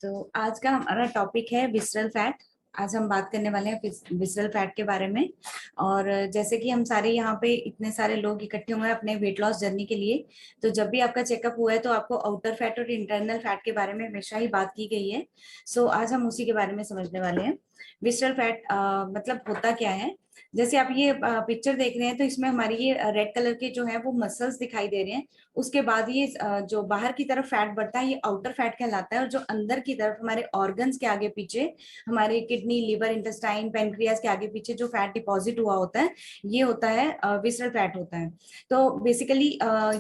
तो आज का हमारा टॉपिक है विसरल फैट। आज हम बात करने वाले हैं विसरल फैट के बारे में। और जैसे कि हम सारे यहाँ पे इतने सारे लोग इकट्ठे हुए हैं अपने वेट लॉस जर्नी के लिए, तो जब भी आपका चेकअप हुआ है तो आपको आउटर फैट और इंटरनल फैट के बारे में हमेशा ही बात की गई है। सो आज हम उसी के बारे में समझने वाले हैं। विसरल फैट मतलब होता क्या है। जैसे आप ये पिक्चर देख रहे हैं तो इसमें हमारी ये रेड कलर के जो है वो मसल्स दिखाई दे रहे हैं। उसके बाद ये जो बाहर की तरफ फैट बढ़ता है ये आउटर फैट कहलाता है, और जो अंदर की तरफ हमारे ऑर्गन्स के आगे पीछे, हमारे किडनी, लिवर, इंटेस्टाइन, पेनक्रियास के आगे पीछे जो फैट डिपॉजिट हुआ होता है ये होता है विसरल फैट होता है। तो बेसिकली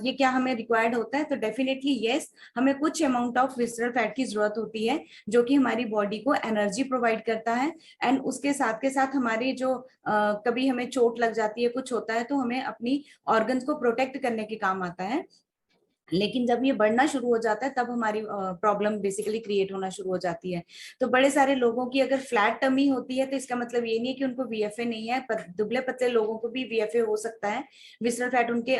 ये क्या हमें रिक्वायर्ड होता है, तो डेफिनेटली यस, हमें कुछ अमाउंट ऑफ विसरल फैट की जरूरत होती है जो कि हमारी बॉडी को एनर्जी प्रोवाइड करता है। एंड उसके साथ के साथ हमारे जो कभी हमें चोट लग जाती है, कुछ होता है, तो हमें अपनी ऑर्गन्स को प्रोटेक्ट करने के काम आता है। लेकिन जब ये बढ़ना शुरू हो जाता है तब हमारी प्रॉब्लम बेसिकली क्रिएट होना शुरू हो जाती है। तो बड़े सारे लोगों की अगर फ्लैट टमी होती है तो इसका मतलब ये नहीं है कि उनको वीएफए नहीं है, पर दुबले पतले लोगों को भी वीएफए हो सकता है। विसरल फैट उनके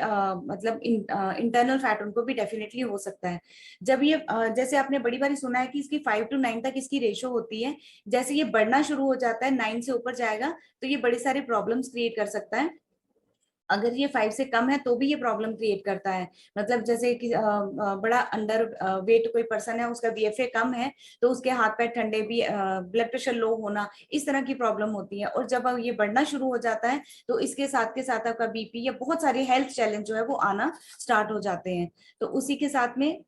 मतलब इंटरनल फैट उनको भी डेफिनेटली हो सकता है। जब ये जैसे आपने बड़ी बारी सुना है कि इसकी 5 to 9 तक इसकी रेशो होती है। जैसे ये बढ़ना शुरू हो जाता है, 9 से ऊपर जाएगा तो ये बड़े सारे प्रॉब्लम्स क्रिएट कर सकता है। अगर ये 5 से कम है तो भी ये प्रॉब्लम क्रिएट करता है। मतलब जैसे कि बड़ा अंडर वेट कोई पर्सन है, उसका बीएफए कम है तो उसके हाथ पैर ठंडे भी, ब्लड प्रेशर लो होना, इस तरह की प्रॉब्लम होती है। और जब ये बढ़ना शुरू हो जाता है तो इसके साथ के साथ आपका बीपी या बहुत सारे हेल्थ चैलेंज जो है वो आना स्टार्ट हो जाते हैं। तो उसी के साथ में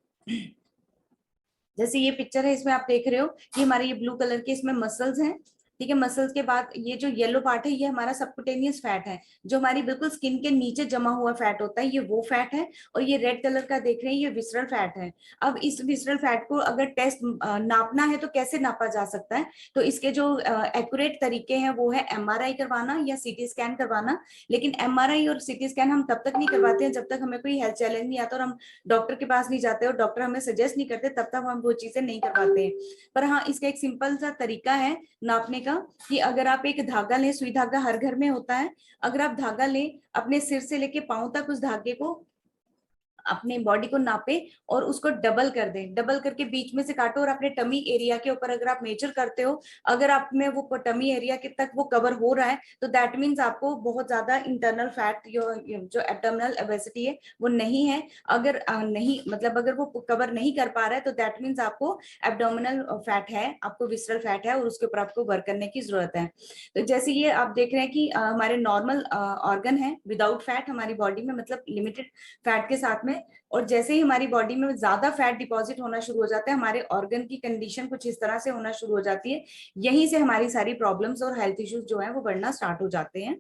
जैसे ये पिक्चर है, इसमें आप देख रहे हो कि हमारे ये ब्लू कलर के इसमें मसल्स हैं। ठीक है, मसल्स के बाद ये जो येलो पार्ट है ये हमारा सबकुटेनियस फैट है, जो हमारी बिल्कुल स्किन के नीचे जमा हुआ फैट होता है, ये वो फैट है। और ये रेड कलर का देख रहे हैं ये विसरल फैट है। अब इस विसरल फैट को अगर टेस्ट नापना है तो कैसे नापा जा सकता है, तो इसके जो एक्यूरेट तरीके हैं वो है एमआरआई करवाना या सीटी स्कैन करवाना। लेकिन एमआरआई और सीटी स्कैन हम तब तक नहीं करवाते हैं जब तक हमें कोई हेल्थ चैलेंज नहीं आता और हम डॉक्टर के पास नहीं जाते और डॉक्टर हमें सजेस्ट नहीं करते, तब तक हम वो चीजें नहीं करवाते हैं। पर हाँ, इसका एक सिंपल सा तरीका है नापने का कि अगर आप एक धागा लें, सुई धागा हर घर में होता है, अगर आप धागा लें अपने सिर से लेके पांव तक उस धागे को अपने बॉडी को नापे और उसको डबल कर दें, डबल करके बीच में से काटो और अपने टमी एरिया के ऊपर अगर आप मेजर करते हो, अगर आप में वो टमी एरिया के तक वो कवर हो रहा है तो दैट मीन्स आपको बहुत ज्यादा इंटरनल फैट जो एब्डोमिनल ओबेसिटी है वो नहीं है। अगर नहीं, मतलब अगर वो कवर नहीं कर पा रहा है तो दैट मीन्स आपको एब्डोमिनल फैट है, आपको विसरल फैट है और उसके ऊपर आपको वर्क करने की जरूरत है। तो जैसे ये आप देख रहे हैं कि हमारे नॉर्मल ऑर्गन है विदाउट फैट हमारी बॉडी में, मतलब लिमिटेड फैट के साथ में। और जैसे ही हमारी बॉडी में ज्यादा फैट डिपॉजिट होना शुरू हो जाता है, हमारे ऑर्गन की कंडीशन कुछ इस तरह से होना शुरू हो जाती है। यहीं से हमारी सारी प्रॉब्लम्स और हेल्थ इश्यूज जो है वो बढ़ना स्टार्ट हो जाते हैं।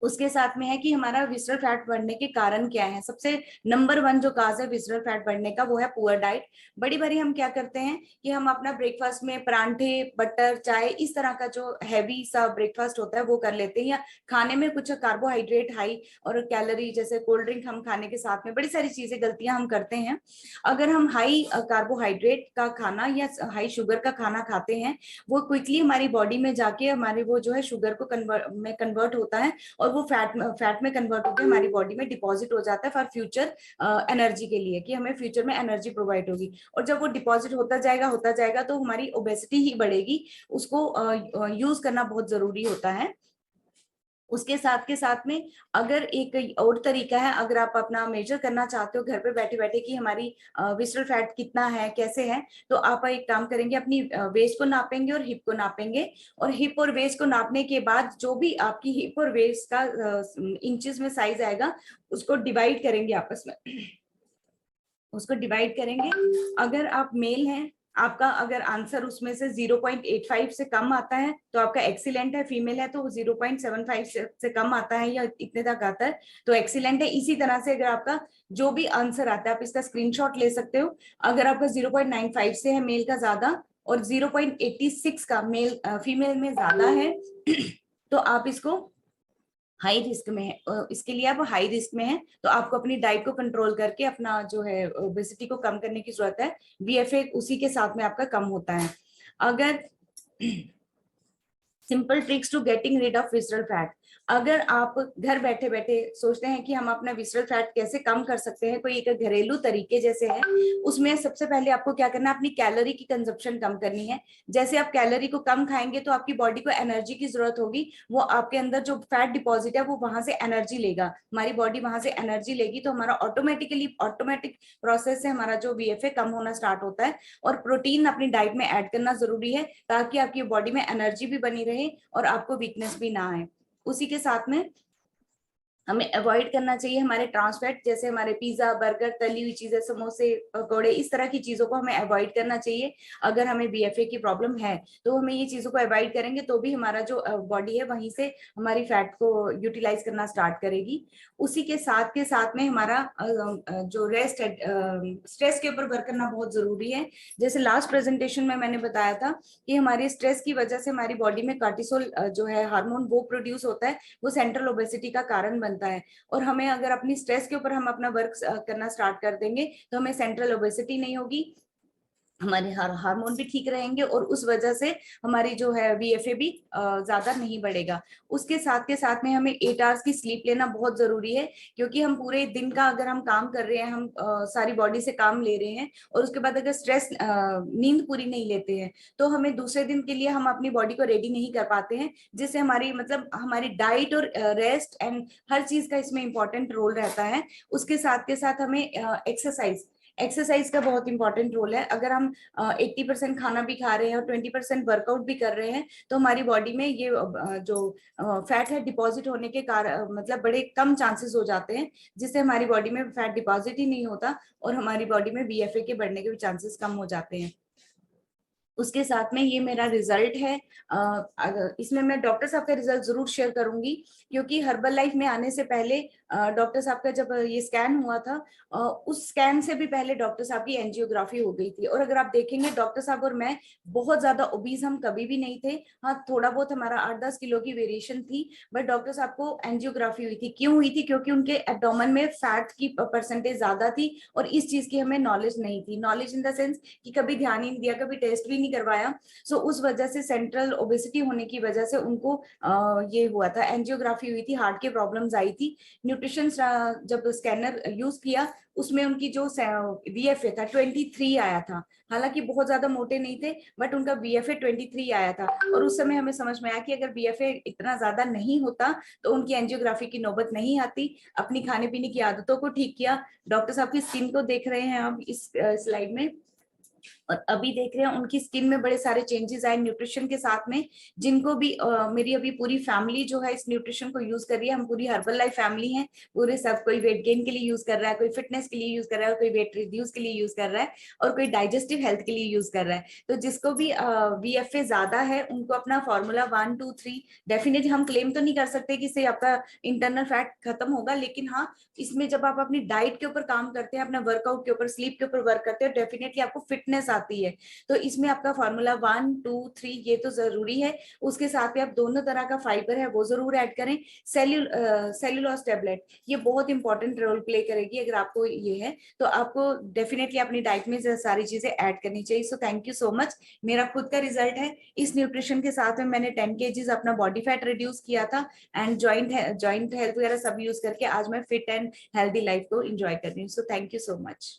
उसके साथ में है कि हमारा विसरल फैट बढ़ने के कारण क्या है। सबसे नंबर 1 जो काज है विसरल फैट बढ़ने का वो है पुअर डाइट। बड़ी बारी हम क्या करते हैं कि हम अपना ब्रेकफास्ट में परांठे, बटर, चाय, इस तरह का जो हैवी सा ब्रेकफास्ट होता है वो कर लेते हैं, या खाने में कुछ कार्बोहाइड्रेट हाई और कैलोरी जैसे कोल्ड ड्रिंक हम खाने के साथ में बड़ी सारी चीजें गलतियां हम करते हैं। अगर हम हाई कार्बोहाइड्रेट का खाना या हाई शुगर का खाना खाते हैं, वो क्विकली हमारी बॉडी में जाके हमारे वो जो है शुगर को कन्वर्ट होता है और वो फैट में कन्वर्ट होकर हमारी बॉडी में डिपॉजिट हो जाता है फॉर फ्यूचर एनर्जी के लिए, कि हमें फ्यूचर में एनर्जी प्रोवाइड होगी। और जब वो डिपॉजिट होता जाएगा तो हमारी ओबेसिटी ही बढ़ेगी। उसको यूज करना बहुत जरूरी होता है। उसके साथ के साथ में अगर एक और तरीका है, अगर आप अपना मेजर करना चाहते हो घर पे बैठे बैठे कि हमारी विसरल फैट कितना है, कैसे है, तो आप एक काम करेंगे, अपनी वेस्ट को नापेंगे और हिप को नापेंगे। और हिप और वेस्ट को नापने के बाद जो भी आपकी हिप और वेस्ट का इंचेस में साइज आएगा उसको डिवाइड करेंगे आपस में, उसको डिवाइड करेंगे। अगर आप मेल हैं, आपका अगर आंसर उसमें से 0.85 से कम आता है तो आपका एक्सीलेंट है, फीमेल है तो 0.75 से कम आता है या इतने तक आता है तो एक्सीलेंट है। इसी तरह से अगर आपका जो भी आंसर आता है आप इसका स्क्रीनशॉट ले सकते हो। अगर आपका 0.95 से है मेल का ज्यादा और 0.86 का मेल फीमेल में ज्यादा है तो आप इसको हाई रिस्क में है, इसके लिए आप हाई रिस्क में है, तो आपको अपनी डाइट को कंट्रोल करके अपना जो है ओबेसिटी को कम करने की जरूरत है। बीएफए उसी के साथ में आपका कम होता है। अगर simple tricks to getting rid of visceral fat, अगर आप घर बैठे बैठे सोचते हैं कि हम अपना विसरल फैट कैसे कम कर सकते हैं, कोई एक घरेलू तरीके जैसे है, उसमें सबसे पहले आपको क्या करना है, अपनी कैलोरी की कंजप्शन कम करनी है। जैसे आप कैलोरी को कम खाएंगे तो आपकी बॉडी को एनर्जी की जरूरत होगी, वो आपके अंदर जो फैट डिपॉजिट है वो वहां से एनर्जी लेगा, हमारी बॉडी वहां से एनर्जी लेगी, तो हमारा ऑटोमेटिक प्रोसेस से हमारा जो बीएफए कम होना स्टार्ट होता है। और प्रोटीन अपनी डाइट में ऐड करना जरूरी है ताकि आपकी बॉडी में एनर्जी भी बनी रहे और आपको वीकनेस भी ना आए। उसी के साथ में हमें अवॉइड करना चाहिए हमारे ट्रांसफैट, जैसे हमारे पिज्जा, बर्गर, तली हुई चीजें, समोसे, पकौड़े, इस तरह की चीजों को हमें अवॉइड करना चाहिए। अगर हमें बीएफए की प्रॉब्लम है तो हमें ये चीजों को अवॉइड करेंगे तो भी हमारा जो बॉडी है वहीं से हमारी फैट को यूटिलाइज करना स्टार्ट करेगी। उसी के साथ में हमारा जो रेस्ट है, स्ट्रेस के ऊपर वर्क करना बहुत जरूरी है। जैसे लास्ट प्रेजेंटेशन में मैंने बताया था कि हमारी स्ट्रेस की वजह से हमारी बॉडी में कार्टिसोल जो है हार्मोन वो प्रोड्यूस होता है, वो सेंट्रल ओबेसिटी का कारण बनता है। और हमें अगर अपनी स्ट्रेस के ऊपर हम अपना वर्क करना स्टार्ट कर देंगे तो हमें सेंट्रल ओबेसिटी नहीं होगी, हमारे हार्मोन भी ठीक रहेंगे और उस वजह से हमारी जो है बीएफए भी ज्यादा नहीं बढ़ेगा। उसके साथ के साथ में हमें 8 आवर्स की स्लीप लेना बहुत जरूरी है, क्योंकि हम पूरे दिन का अगर हम काम कर रहे हैं, हम सारी बॉडी से काम ले रहे हैं और उसके बाद अगर स्ट्रेस नींद पूरी नहीं लेते हैं तो हमें दूसरे दिन के लिए हम अपनी बॉडी को रेडी नहीं कर पाते हैं, जिससे हमारी मतलब हमारी डाइट और रेस्ट एंड हर चीज का इसमें इंपॉर्टेंट रोल रहता है। उसके साथ के साथ हमें एक्सरसाइज का बहुत इंपॉर्टेंट रोल है। अगर हम 80% खाना भी खा रहे हैं और 20% वर्कआउट भी कर रहे हैं तो हमारी बॉडी में ये जो फैट है डिपॉजिट होने के कारण मतलब बड़े कम चांसेस हो जाते हैं, जिससे हमारी बॉडी में फैट डिपॉजिट ही नहीं होता और हमारी बॉडी में बीएफए के बढ़ने के भी चांसेस कम हो जाते हैं। उसके साथ में ये मेरा रिजल्ट है, इसमें मैं डॉक्टर साहब का रिजल्ट जरूर शेयर करूंगी, क्योंकि हर्बल लाइफ में आने से पहले डॉक्टर साहब का जब ये स्कैन हुआ था, उस स्कैन से भी पहले डॉक्टर साहब की एंजियोग्राफी हो गई थी। और अगर आप देखेंगे डॉक्टर साहब और मैं बहुत ज्यादा ओबीज हम कभी भी नहीं थे, हाँ थोड़ा बहुत हमारा 8-10 किलो की वेरिएशन थी, बट डॉक्टर साहब को एंजियोग्राफी हुई थी। क्यों हुई थी? क्योंकि उनके एब्डोमेन में फैट की परसेंटेज ज्यादा थी और इस चीज की हमें नॉलेज नहीं थी, नॉलेज इन द सेंस कि कभी ध्यान ही नहीं दिया, कभी टेस्ट भी नहीं करवाया। सो उस वजह से सेंट्रल ओबेसिटी होने की वजह से उनको ये हुआ था, एंजियोग्राफी हुई थी, हार्ट की प्रॉब्लम्स आई थी। न्यूट्रिशन जब स्कैनर यूज किया उसमें उनकी जो बीएफए था 23 आया था। हालांकि बहुत ज्यादा मोटे नहीं थे बट उनका बीएफए 23 आया था। और उस समय हमें समझ में आया कि अगर बीएफए इतना ज्यादा नहीं होता तो उनकी एंजियोग्राफी की नौबत नहीं आती। अपनी खाने पीने की आदतों को ठीक किया। डॉक्टर साहब की स्किन को देख रहे हैं आप इस स्लाइड में, और अभी देख रहे हैं उनकी स्किन में बड़े सारे चेंजेस आए न्यूट्रिशन के साथ में, जिनको भी मेरी अभी पूरी फैमिली जो है इस न्यूट्रिशन को यूज कर रही है। हम पूरी हर्बल लाइफ फैमिली है, पूरे सब, कोई वेट गेन के लिए यूज कर रहा है, कोई फिटनेस के लिए यूज कर रहा है, कोई वेट रिड्यूस के लिए यूज कर रहा है और कोई डाइजेस्टिव हेल्थ के लिए यूज कर रहा है। तो जिसको भी बीएफए ज्यादा है उनको अपना फॉर्मूला 1-2-3 डेफिनेटली, हम क्लेम तो नहीं कर सकते कि इससे आपका इंटरनल फैट खत्म होगा, लेकिन हाँ इसमें जब आप अपनी डाइट के ऊपर काम करते हैं, अपना वर्कआउट के ऊपर, स्लीप के ऊपर वर्क करते हैं, डेफिनेटली आपको फिटनेस आती है। तो इसमें आपका फॉर्मूला 1-2-3 ये तो जरूरी है। उसके साथ में आप दोनों तरह का फाइबर है वो जरूर ऐड करें। सेल्यूलोज टेबलेट ये बहुत इंपॉर्टेंट रोल प्ले करेगी। अगर आपको ये है तो आपको डेफिनेटली अपनी डाइट में सारी चीजें ऐड करनी चाहिए। So thank you so much. मेरा खुद का रिजल्ट है, इस न्यूट्रिशन के साथ में मैंने 10 kg अपना बॉडी फैट रिड्यूस किया था एंड जॉइंट हेल्थ वगैरह सब यूज करके आज मैं फिट एंड हेल्दी लाइफ को एंजॉय कर रही हूँ। So thank you so much.